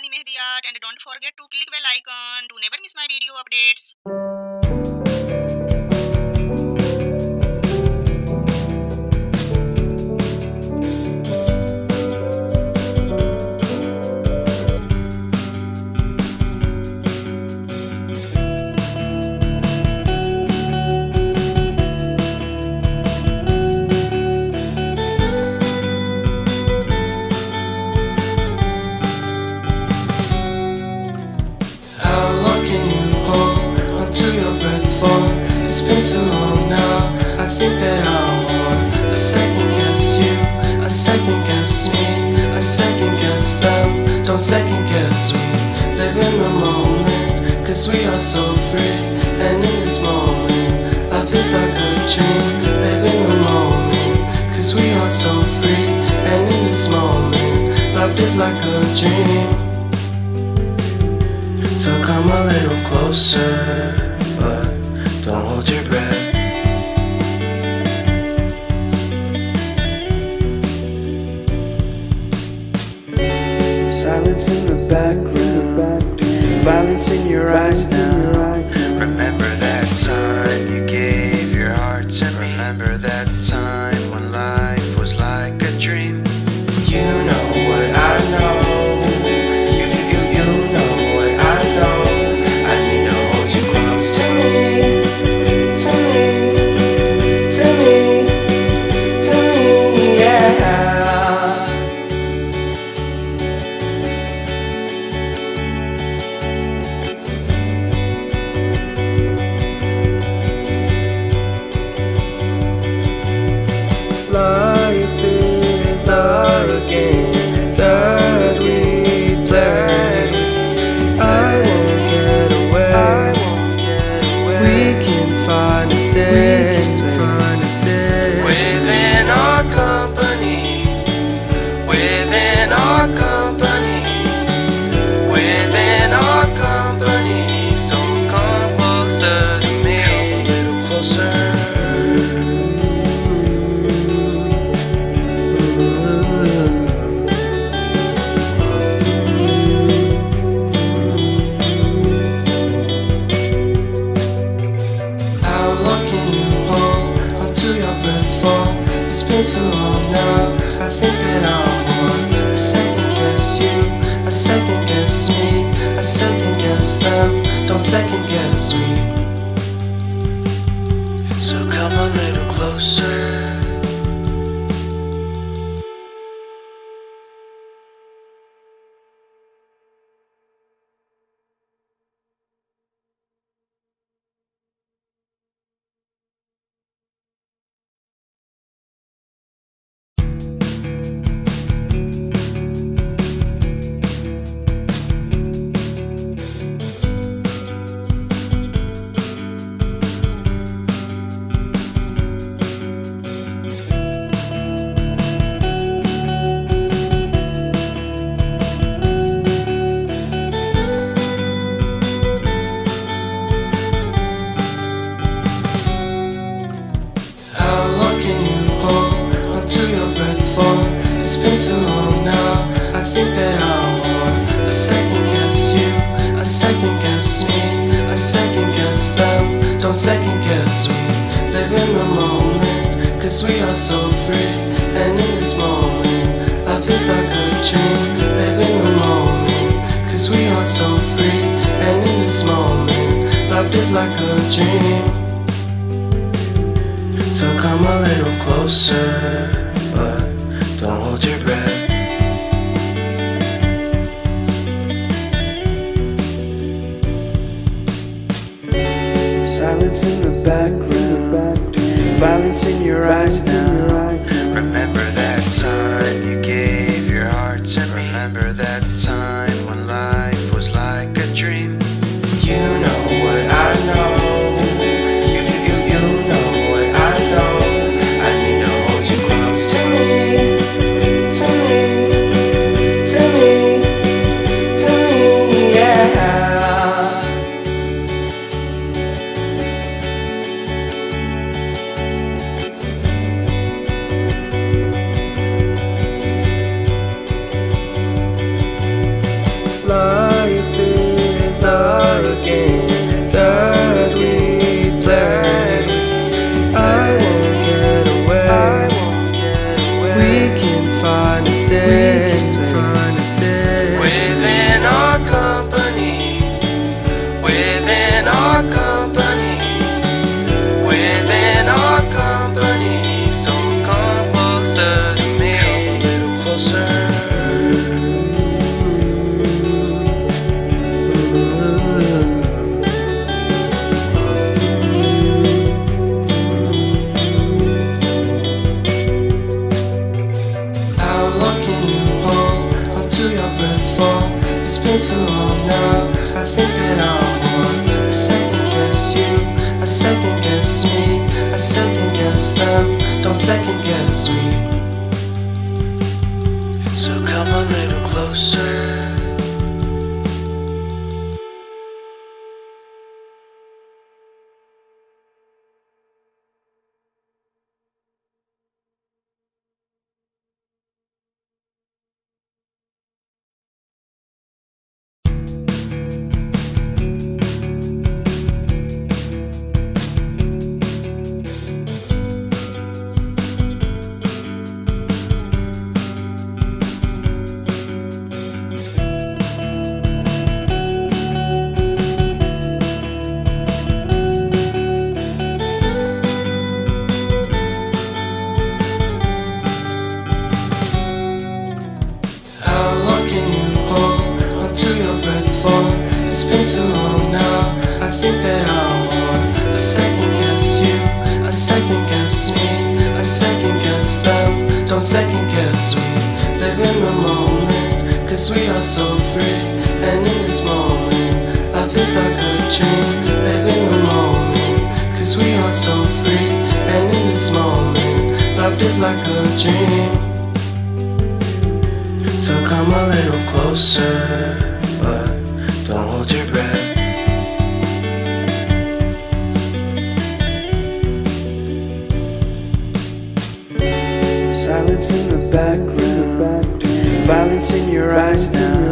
Rani Mehdi art, and don't forget to click bell icon to never miss my video updates. It's been too long now, I think that I want a second guess you, a second guess me, a second guess them. Don't second guess we live in the moment, cause we are so free. And in this moment, life is like a dream. Live in the moment, cause we are so free. And in this moment, life is like a dream. So come a little closer, but don't hold your breath. Silence in the background, violence in your eyes now. Remember that time you gave your heart to me. Remember that time when life was like a dream. You know what I know. You know what I know. I need to hold you close to me. Life is a game that we play. I won't get away. We can find a safe place Within our company, within our company, within our company. So come closer to me, come a little closer. It's been too long now, I think that I want a second guess you, a second guess me, a second guess them. Don't second guess me. So come a little closer. It's been too long now, I think that I want a second guess you, a second guess me, a second guess them. Don't second guess we live in the moment, cause we are so free. And in this moment, life is like a dream. Live in the moment, cause we are so free. And in this moment, life is like a dream. So come a little closer, but don't hold your breath. Silence in the background, violence in your eyes now. Remember that time you gave your heart to me. Remember that time when life was like a dream. You know what I know. You know what I know. I need to hold you close to me. game that we play. I won't get away. We can find a safe place within our company, within our company, within our company. So come closer to me, come a little closer. It's been too long now. I think that I want to second guess you, I second guess me, I second guess them. Don't second guess me. So come a little closer. It's been too long now. I think that I want to second guess you, I second guess me, I second guess them. Don't second guess me. Live in the moment, cause we are so free. And in this moment, life is like a dream. Live in the moment, cause we are so free. And in this moment, life is like a dream. So come a little closer, but don't hold your breath. Silence in the background, violence in your eyes now.